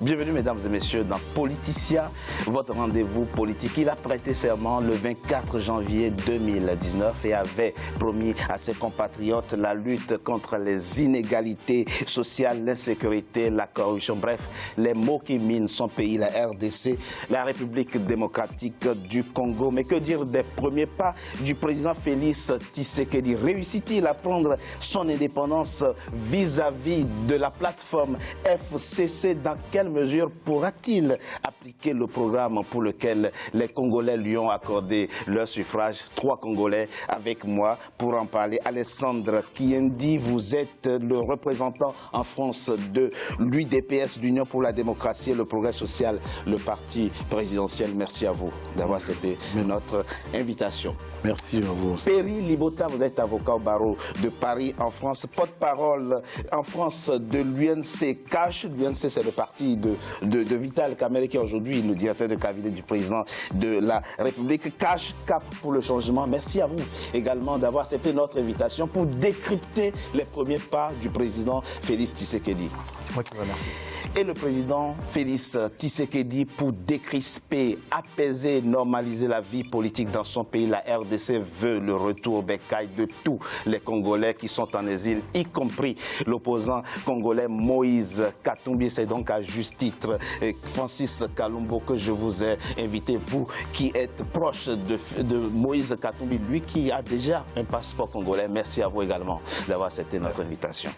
Bienvenue mesdames et messieurs dans Politicia, votre rendez-vous politique. Il a prêté serment le 24 janvier 2019 et avait promis à ses compatriotes la lutte contre les inégalités sociales, l'insécurité, la corruption, bref, les maux qui minent son pays, la RDC, la République démocratique du Congo. Mais que dire des premiers pas du président Félix Tshisekedi? Réussit-il à prendre son indépendance vis-à-vis de la plateforme FCC? Dans quelle mesure pourra-t-il appliquer le programme pour lequel les Congolais lui ont accordé leur suffrage? 3 Congolais avec moi pour en parler. Alessandre Kiendi, vous êtes le représentant en France de l'UDPS, l'Union pour la démocratie et le progrès social, le parti présidentiel. Merci à vous d'avoir accepté notre invitation. Merci à vous. Perry Libota, vous êtes avocat au barreau de Paris en France, porte-parole en France de l'UNC CACH. L'UNC, c'est le parti de Vital Kamerhe, qui est aujourd'hui le directeur de cabinet du président de la République. CACH, Cap pour le changement. Merci à vous également d'avoir accepté notre invitation pour décrypter les premiers pas du président Félix Tshisekedi. C'est moi qui vous remercie. Et le président Félix Tshisekedi pour décrisper, apaiser, normaliser la vie politique dans son pays. La RDC veut le retour au bécail de tous les Congolais qui sont en exil, y compris l'opposant congolais Moïse Katumbi. C'est donc à juste titre, Francis Kalumbo, que je vous ai invité, vous qui êtes proche de Moïse Katumbi, lui qui a déjà un passeport congolais. Merci à vous également d'avoir accepté notre invitation.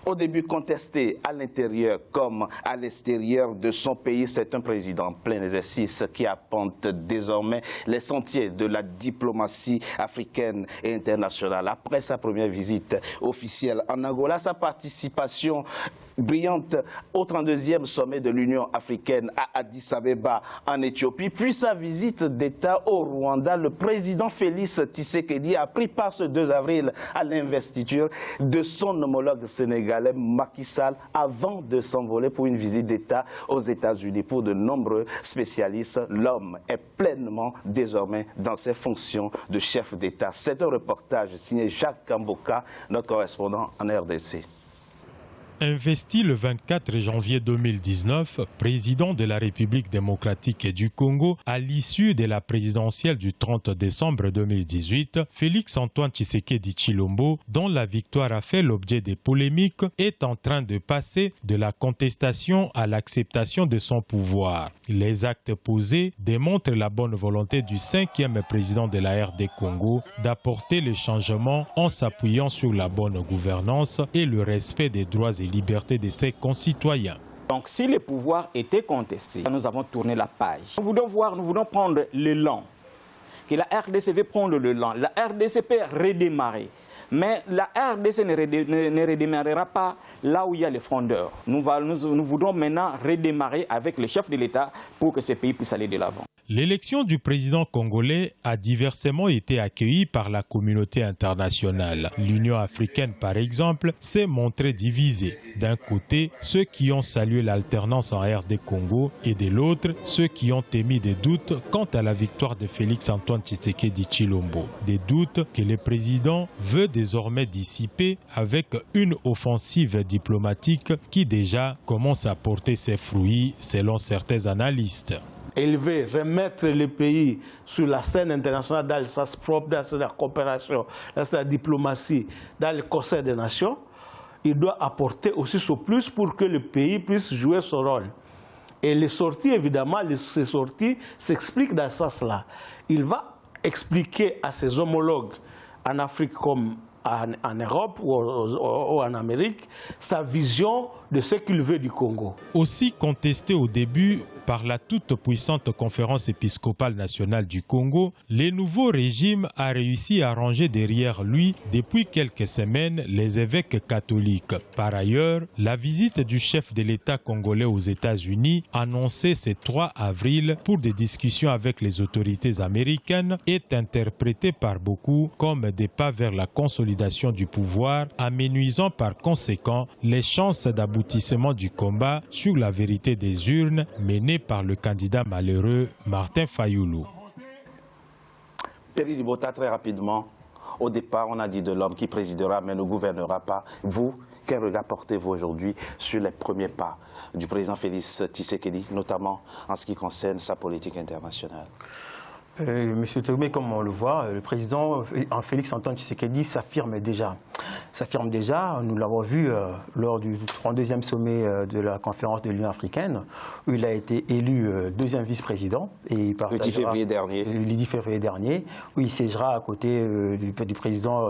Au début contesté à l'intérieur comme à l'extérieur de son pays, c'est un président plein exercice qui apporte désormais les sentiers de la diplomatie africaine et internationale. Après sa première visite officielle en Angola, sa participation brillante au 32e sommet de l'Union africaine à Addis Abeba en Éthiopie, puis sa visite d'État au Rwanda, le président Félix Tshisekedi a pris part ce 2 avril à l'investiture de son homologue sénégalais Macky Sall avant de s'envoler pour une visite d'État aux États-Unis. Pour de nombreux spécialistes, l'homme est pleinement désormais dans ses fonctions de chef d'État. C'est un reportage signé Jacques Kamboka, notre correspondant en RDC. Investi le 24 janvier 2019, président de la République démocratique du Congo, à l'issue de la présidentielle du 30 décembre 2018, Félix-Antoine Tshisekedi Tshilombo, dont la victoire a fait l'objet des polémiques, est en train de passer de la contestation à l'acceptation de son pouvoir. Les actes posés démontrent la bonne volonté du 5e président de la RD Congo d'apporter le changement en s'appuyant sur la bonne gouvernance et le respect des droits et liberté de ses concitoyens. Donc si les pouvoirs étaient contestés, nous avons tourné la page. Nous voulons prendre l'élan, que la RDC veut prendre l'élan. La RDC peut redémarrer, mais la RDC ne redémarrera pas là où il y a les frondeurs. Nous voulons maintenant redémarrer avec le chef de l'État pour que ce pays puisse aller de l'avant. L'élection du président congolais a diversement été accueillie par la communauté internationale. L'Union africaine, par exemple, s'est montrée divisée. D'un côté, ceux qui ont salué l'alternance en RD Congo et de l'autre, ceux qui ont émis des doutes quant à la victoire de Félix-Antoine Tshisekedi Tshilombo. Des doutes que le président veut désormais dissiper avec une offensive diplomatique qui déjà commence à porter ses fruits selon certains analystes. Il veut remettre le pays sur la scène internationale dans l'espace propre, dans la coopération, dans la diplomatie, dans le Conseil des Nations. Il doit apporter aussi ce plus pour que le pays puisse jouer son rôle. Et les sorties, évidemment, ces sorties s'expliquent dans ce sens-là. Il va expliquer à ses homologues en Afrique comme en Europe ou en Amérique sa vision de ce qu'il veut du Congo. Aussi contesté au début par la toute-puissante conférence épiscopale nationale du Congo, le nouveau régime a réussi à ranger derrière lui depuis quelques semaines les évêques catholiques. Par ailleurs, la visite du chef de l'État congolais aux États-Unis, annoncée ce 3 avril pour des discussions avec les autorités américaines, est interprétée par beaucoup comme des pas vers la consolidation du pouvoir, amenuisant par conséquent les chances d'aboutissement du combat sur la vérité des urnes mené par le candidat malheureux Martin Fayoulou. Perry Libota, très rapidement, Au départ, on a dit de l'homme qui présidera mais ne gouvernera pas. Vous, quel regard portez-vous aujourd'hui sur les premiers pas du président Félix Tshisekedi, notamment en ce qui concerne sa politique internationale? Monsieur Togmé, comme on le voit, le président Félix Antoine Tshisekedi s'affirme déjà. Nous l'avons vu lors du 32e sommet de la conférence de l'Union africaine, où il a été élu deuxième vice-président. Le 10 février dernier. Le 10 février dernier, où il siégera à côté du président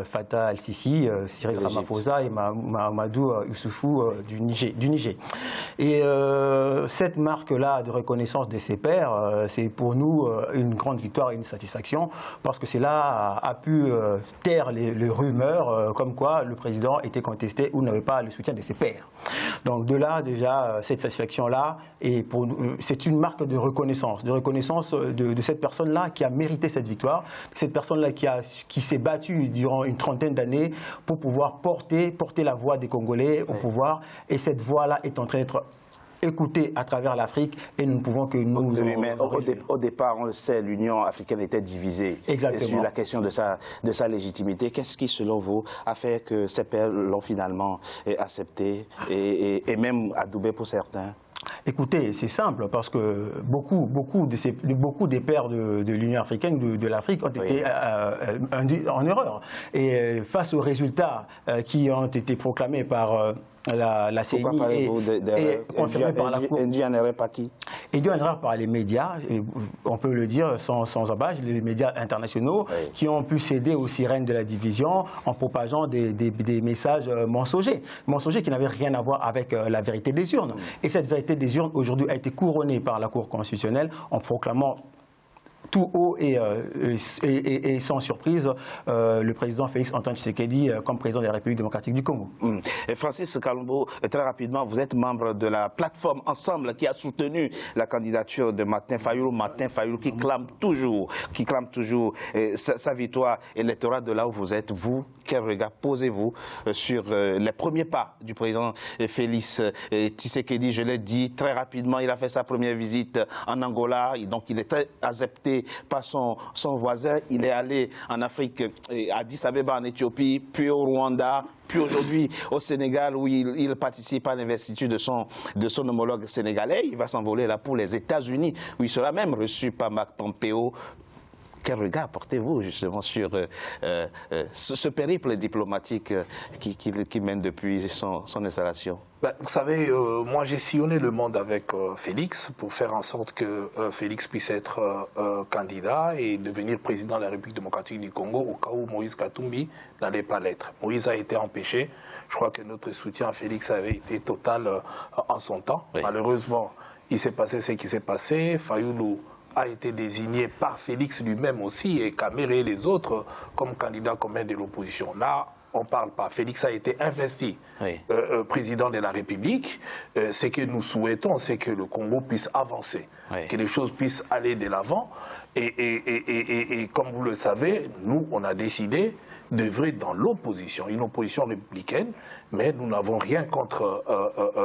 Fattah al-Sisi, Cyril Ramaphosa et Mahamadou Issoufou du Niger. Et cette marque-là de reconnaissance de ses pairs, c'est pour nous une grande victoire et une satisfaction, parce que cela a pu taire les rumeurs comme quoi le président était contesté ou n'avait pas le soutien de ses pairs. Donc de là, déjà, cette satisfaction-là, c'est une marque de reconnaissance de cette personne-là qui a mérité cette victoire, cette personne-là qui s'est battue durant une trentaine d'années pour pouvoir porter la voix des Congolais au pouvoir, et cette voix-là est en train d'être écouter à travers l'Afrique, et nous ne pouvons que nous... Au départ, on le sait, l'Union africaine était divisée. Exactement. Sur la question de sa légitimité. Qu'est-ce qui, selon vous, a fait que ces pairs l'ont finalement accepté et même adoubé pour certains? Écoutez, c'est simple, parce que beaucoup des pairs de l'Union africaine, de l'Afrique, ont été induits en erreur. Et face aux résultats qui ont été proclamés par la CENI et confirmés par la Cour. Induit en erreur par qui? Induit en erreur par les médias, et on peut le dire sans embâche, les médias internationaux, qui ont pu céder aux sirènes de la division en propageant des messages mensongers qui n'avaient rien à voir avec la vérité des urnes. Et cette vérité des urnes, aujourd'hui, a été couronnée par la Cour constitutionnelle en proclamant tout haut et sans surprise le président Félix Antoine Tshisekedi comme président de la République démocratique du Congo. Et Francis Kalombo, très rapidement, vous êtes membre de la plateforme Ensemble qui a soutenu la candidature de Martin Fayulu qui clame toujours sa victoire électorale de là où vous êtes. Vous, quel regard posez-vous sur les premiers pas du président Félix Tshisekedi? Je l'ai dit très rapidement, il a fait sa première visite en Angola, donc il était accepté par son voisin. Il est allé en Afrique, à Addis Abeba en Éthiopie, puis au Rwanda, puis aujourd'hui au Sénégal, où il participe à l'investiture de son homologue sénégalais. Il va s'envoler là pour les États-Unis, où il sera même reçu par Marc Pompeo. Quel regard portez-vous justement sur ce périple diplomatique qui mène depuis son installation? Vous savez, moi j'ai sillonné le monde avec Félix pour faire en sorte que Félix puisse être candidat et devenir président de la République démocratique du Congo au cas où Moïse Katumbi n'allait pas l'être. Moïse a été empêché. Je crois que notre soutien à Félix avait été total en son temps. Oui. Malheureusement, il s'est passé ce qui s'est passé. Fayulu a été désigné par Félix lui-même aussi et Kamere et les autres comme candidat commun de l'opposition. Là, on ne parle pas. Félix a été investi président de la République. Ce que nous souhaitons, c'est que le Congo puisse avancer, que les choses puissent aller de l'avant. Et comme vous le savez, nous, on a décidé d'œuvrer dans l'opposition, une opposition républicaine, mais nous n'avons rien contre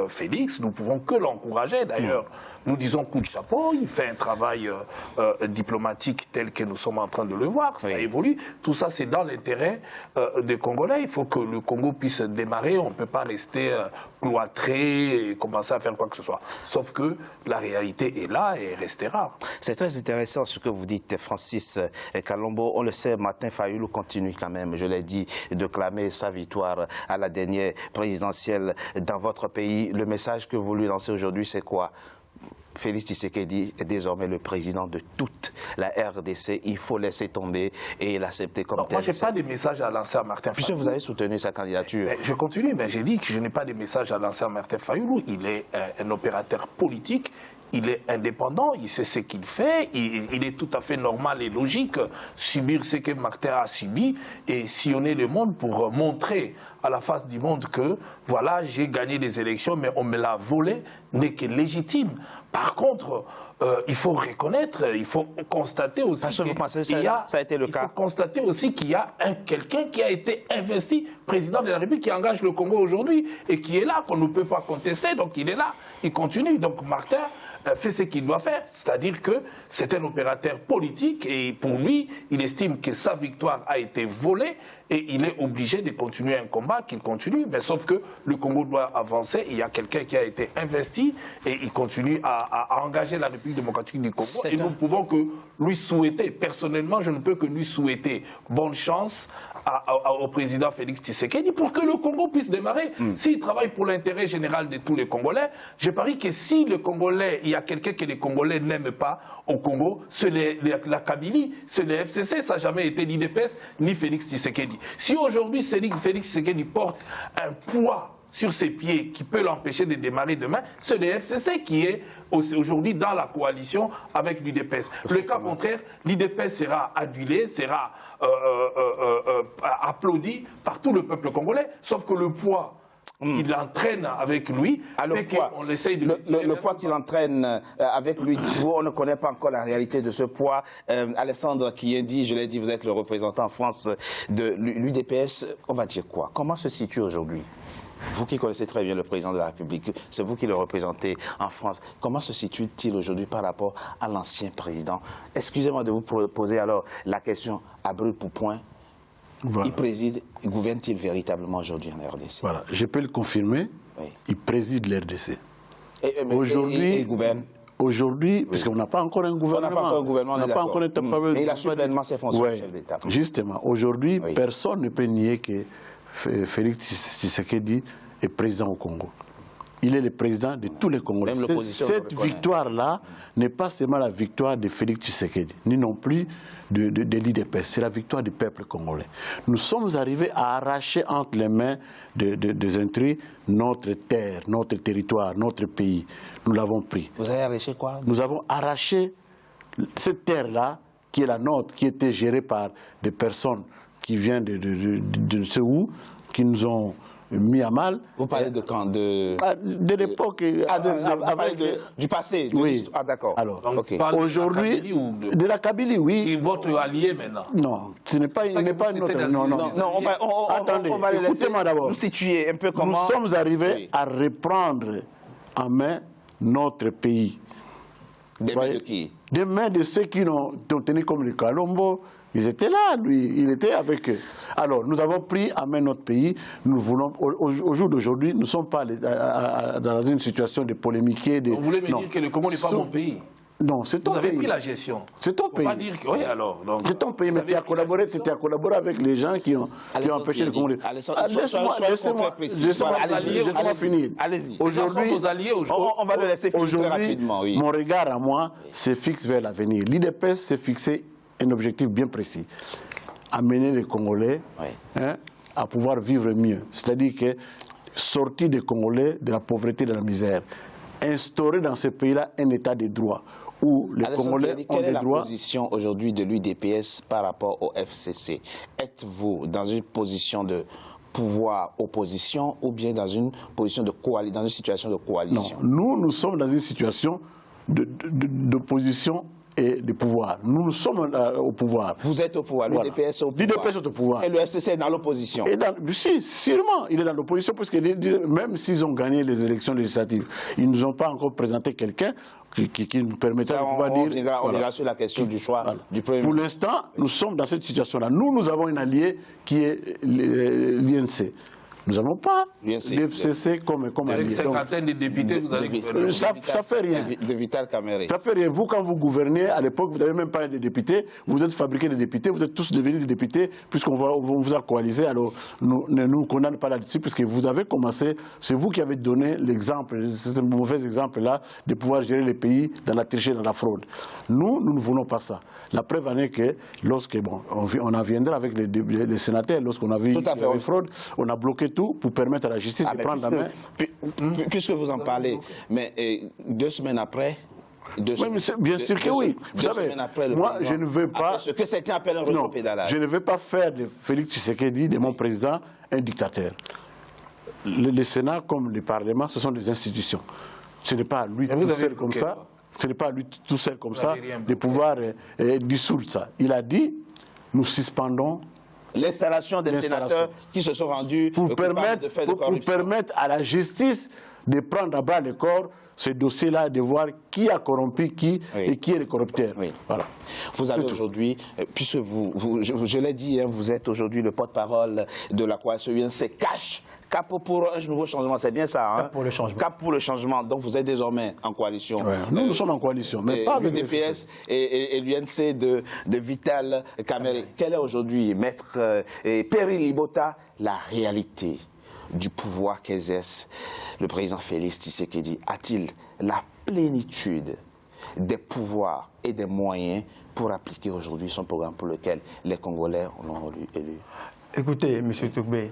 Félix, nous ne pouvons que l'encourager. D'ailleurs, nous disons coup de chapeau, il fait un travail diplomatique tel que nous sommes en train de le voir, ça évolue. Tout ça, c'est dans l'intérêt des Congolais. Il faut que le Congo puisse démarrer, on ne peut pas rester cloîtré et commencer à faire quoi que ce soit. Sauf que la réalité est là et restera. C'est très intéressant ce que vous dites, Francis Kalombo. On le sait, Martin Fayulu continue quand même, je l'ai dit, de clamer sa victoire à la dernière présidentielle dans votre pays. Le message que vous lui lancez aujourd'hui, c'est quoi? Félix Tshisekedi est désormais le président de toute la RDC. Il faut laisser tomber et l'accepter comme tel. Moi, je n'ai pas de message à lancer à Martin Fayulu. Puisque vous avez soutenu sa candidature. Mais je continue, mais j'ai dit que je n'ai pas de message à lancer à Martin Fayulu. Il est un opérateur politique. Il est indépendant, il sait ce qu'il fait, il est tout à fait normal et logique subir ce que Martin a subi et sillonner le monde pour montrer à la face du monde que, voilà, j'ai gagné des élections, mais on me l'a volé, n'est que légitime. Par contre, il faut reconnaître, il faut constater aussi Parce que vous pensez que ça a été le cas. Il faut constater aussi qu'il y a quelqu'un qui a été investi président de la République, qui engage le Congo aujourd'hui, et qui est là, qu'on ne peut pas contester, donc il est là, il continue. Donc Martin fait ce qu'il doit faire, c'est-à-dire que c'est un opérateur politique, et pour lui, il estime que sa victoire a été volée, et il est obligé de continuer un combat qu'il continue, mais sauf que le Congo doit avancer, il y a quelqu'un qui a été investi, et il continue à engager la République démocratique du Congo, et nous ne pouvons que lui souhaiter, personnellement, je ne peux que lui souhaiter bonne chance au président Félix Tshisekedi pour que le Congo puisse démarrer. S'il travaille pour l'intérêt général de tous les Congolais, je parie que si le Congolais, il y a quelqu'un que les Congolais n'aiment pas au Congo, c'est la Kabylie, c'est le FCC, ça n'a jamais été ni l'UDPS ni Félix Tshisekedi. Si aujourd'hui Félix Tshisekedi porte un poids sur ses pieds qui peut l'empêcher de démarrer demain, c'est le FCC qui est aujourd'hui dans la coalition avec l'UDPS. Le cas contraire, l'UDPS sera adulé, sera applaudi par tout le peuple congolais, sauf que le poids qu'il entraîne avec lui, on essaye de le poids qu'il entraîne avec lui, on ne connaît pas encore la réalité de ce poids. Alexandre Kiendi, je l'ai dit, vous êtes le représentant en France de l'UDPS. On va dire quoi? Comment se situe aujourd'hui? Vous qui connaissez très bien le président de la République, c'est vous qui le représentez en France. Comment se situe-t-il aujourd'hui par rapport à l'ancien président? Excusez-moi de vous poser alors la question à brûle pour point. Voilà. Il préside, gouverne-t-il véritablement aujourd'hui en RDC? Voilà, je peux le confirmer, oui. Il préside l'RDC. Aujourd'hui, il gouverne? Aujourd'hui, puisqu'on n'a pas encore un gouvernement. On n'a pas encore un gouvernement, on n'a pas encore mais il assure pleinement ses fonctions de chef d'État. Justement, aujourd'hui, personne ne peut nier que Félix Tshisekedi est président au Congo. Il est le président de tous les Congolais. Cette victoire-là n'est pas seulement la victoire de Félix Tshisekedi, ni non plus de l'UDPS. C'est la victoire du peuple congolais. Nous sommes arrivés à arracher entre les mains des intrus notre terre, notre territoire, notre pays. Nous l'avons pris. Vous avez arraché quoi? Nous avons arraché cette terre-là, qui est la nôtre, qui était gérée par des personnes qui viennent de ce où, qui nous ont mis à mal. Vous parlez de quand? De l'époque. Du passé? Oui. Ah, d'accord. Alors, aujourd'hui, de la Kabylie, oui. Qui est votre allié maintenant? Non, ce n'est pas notre. Non, attendez, on va les laisser d'abord. nous situer un peu comment. Nous sommes arrivés à reprendre en main notre pays. Des mains de qui? Des mains de ceux qui ont tenu comme le Kalombo. Ils étaient là, lui, il était avec eux. Alors, nous avons pris en main notre pays. Nous voulons, au jour d'aujourd'hui, nous ne sommes pas dans une situation de polémiquer. Vous voulez me dire que le Congo n'est pas mon pays? Non, c'est ton pays. Vous avez pris la gestion. C'est ton pays. Pas dire que, oui, alors. C'est ton pays, mais tu as collaboré avec les gens qui ont empêché le Congo. Laissez-moi finir. Allez-y. Aujourd'hui, on va le laisser finir très rapidement. Oui. Mon regard à moi se fixe vers l'avenir. L'UDPS s'est fixé un objectif bien précis. Amener les Congolais à pouvoir vivre mieux. C'est-à-dire que sortir des Congolais de la pauvreté et de la misère. Instaurer dans ce pays-là un état de droit où les Congolais ont des droits. Quelle est la position aujourd'hui de l'UDPS par rapport au FCC? Êtes-vous dans une position de pouvoir opposition ou bien dans une position de dans une situation de coalition? Non, nous sommes dans une situation d'opposition et de pouvoir. Nous sommes au pouvoir. Vous êtes au pouvoir, l'UDPS est au pouvoir. L'UDPS est au pouvoir. Et le FCC est dans l'opposition. Si, sûrement, il est dans l'opposition, parce que même s'ils ont gagné les élections législatives, ils ne nous ont pas encore présenté quelqu'un qui nous permettra de pouvoir dire... On viendra sur la question du choix du Premier ministre. Pour l'instant, nous sommes dans cette situation-là. Nous avons un allié qui est l'INC. Nous n'avons pas l'FCC comme allié. Avec cinquantaine de députés, vous allez gouverner. Ça ne fait rien. De Vital Kamere. Ça fait rien. Vous, quand vous gouvernez, à l'époque, vous n'avez même pas de députés. Vous êtes fabriqués de députés. Vous êtes tous devenus des députés, puisqu'on vous a coalisé. Alors, ne nous condamne pas là-dessus, puisque vous avez commencé. C'est vous qui avez donné l'exemple, c'est un mauvais exemple-là, de pouvoir gérer les pays dans la tricherie, dans la fraude. Nous ne voulons pas ça. La preuve en est que lorsque, on en viendra avec les sénateurs, lorsqu'on a vu la fraude, on a bloqué tout pour permettre à la justice de prendre la main. Puisque vous en parlez, mais 2 semaines après, Oui, mais bien sûr que oui. Vous savez, moi, je ne veux pas... Ce que certains appellent un rétropédalage. Je ne veux pas faire de Félix Tshisekedi, de mon président, un dictateur. Le Sénat, comme le Parlement, ce sont des institutions. Ce n'est pas lui tout seul comme ça. Ce n'est pas lui tout seul comme ça de pouvoir dissoudre ça. Il a dit, nous suspendons l'installation des sénateurs qui se sont rendus pour permettre, de faire de corruption. Pour permettre à la justice de prendre à bas le corps ce dossier-là, de voir qui a corrompu qui et qui est le corrupteur. Oui. Voilà. Vous avez aujourd'hui, puisque je l'ai dit, hein, vous êtes aujourd'hui le porte-parole de la coalition UNC Cash. Cap pour un nouveau changement, c'est bien ça. Hein? Cap pour le changement. Cap pour le changement. Donc vous êtes désormais en coalition. Ouais. Nous sommes en coalition, mais pas avec l'UDPS et l'UNC de Vital Kamerhe. Quelle est aujourd'hui, Maître Perry Libota, la réalité du pouvoir qu'exerce le président Félix Tshisekedi? A-t-il la plénitude des pouvoirs et des moyens pour appliquer aujourd'hui son programme pour lequel les Congolais l'ont élu? Écoutez, M. Toubé,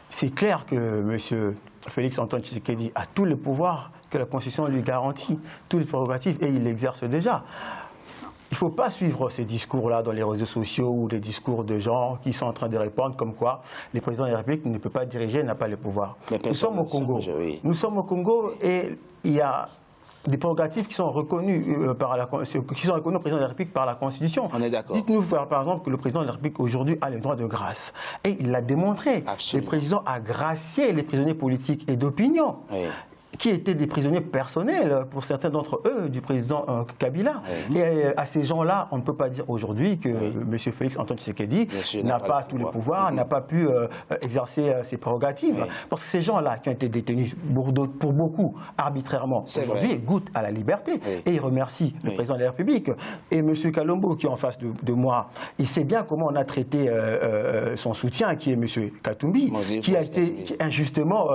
c'est clair que M. Félix Antoine Tshisekedi a tous les pouvoirs que la Constitution lui garantit, tous les prérogatives, et il l'exerce déjà. Il ne faut pas suivre ces discours-là dans les réseaux sociaux ou les discours de gens qui sont en train de répondre comme quoi le président de la République ne peut pas diriger, n'a pas les pouvoirs. Nous sommes au Congo. Nous sommes au Congo et il y a des prérogatives qui sont reconnues au président de la République par la Constitution. On est d'accord. Dites-nous par exemple que le président de la République aujourd'hui a le droit de grâce. Et il l'a démontré. Absolument. Le président a gracié les prisonniers politiques et d'opinion. Oui. Qui étaient des prisonniers personnels, pour certains d'entre eux, du président Kabila. Oui. Et à ces gens-là, on ne peut pas dire aujourd'hui que M. Félix Antoine Tshisekedi n'a pas tous les pouvoirs, n'a pas pu exercer ses prérogatives. Oui. Parce que ces gens-là qui ont été détenus pour beaucoup arbitrairement, aujourd'hui goûtent à la liberté. Oui. Et ils remercient le président de la République. Et M. Kalombo, qui est en face de moi, il sait bien comment on a traité son soutien, qui est M. Katumbi, qui a été injustement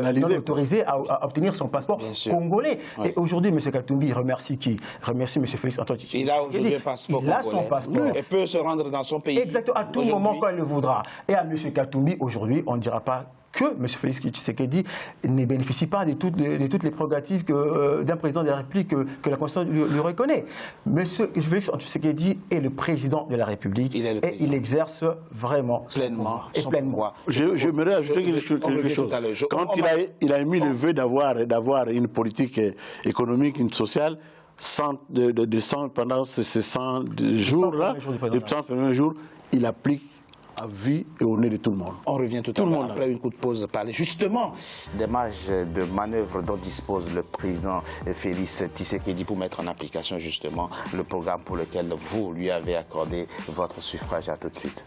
non autorisé à obtenir son passeport congolais. Oui. Et aujourd'hui, M. Katumbi remercie qui? Remercie M. Félix Antoine Tshisekedi. Il a aujourd'hui un passeport congolais. Il a son passeport. Et peut se rendre dans son pays. Exactement, à tout moment quand il le voudra. Et à M. Katumbi, aujourd'hui, on ne dira pas que M. Félix Tshisekedi ne bénéficie pas de toutes les prérogatives d'un président de la République que la Constitution lui reconnaît. M. Félix Tshisekedi est le président de la République et il exerce vraiment pleinement. J'aimerais ajouter quelque chose. Quand il a émis le vœu d'avoir une politique économique, une sociale, pendant ces 100 jours-là, les 100 premiers jours, il applique à vue et au nez de tout le monde. On revient tout à l'heure, après une courte pause, parler justement des marges de manœuvre dont dispose le président Félix Tshisekedi pour mettre en application justement le programme pour lequel vous lui avez accordé votre suffrage. À tout de suite.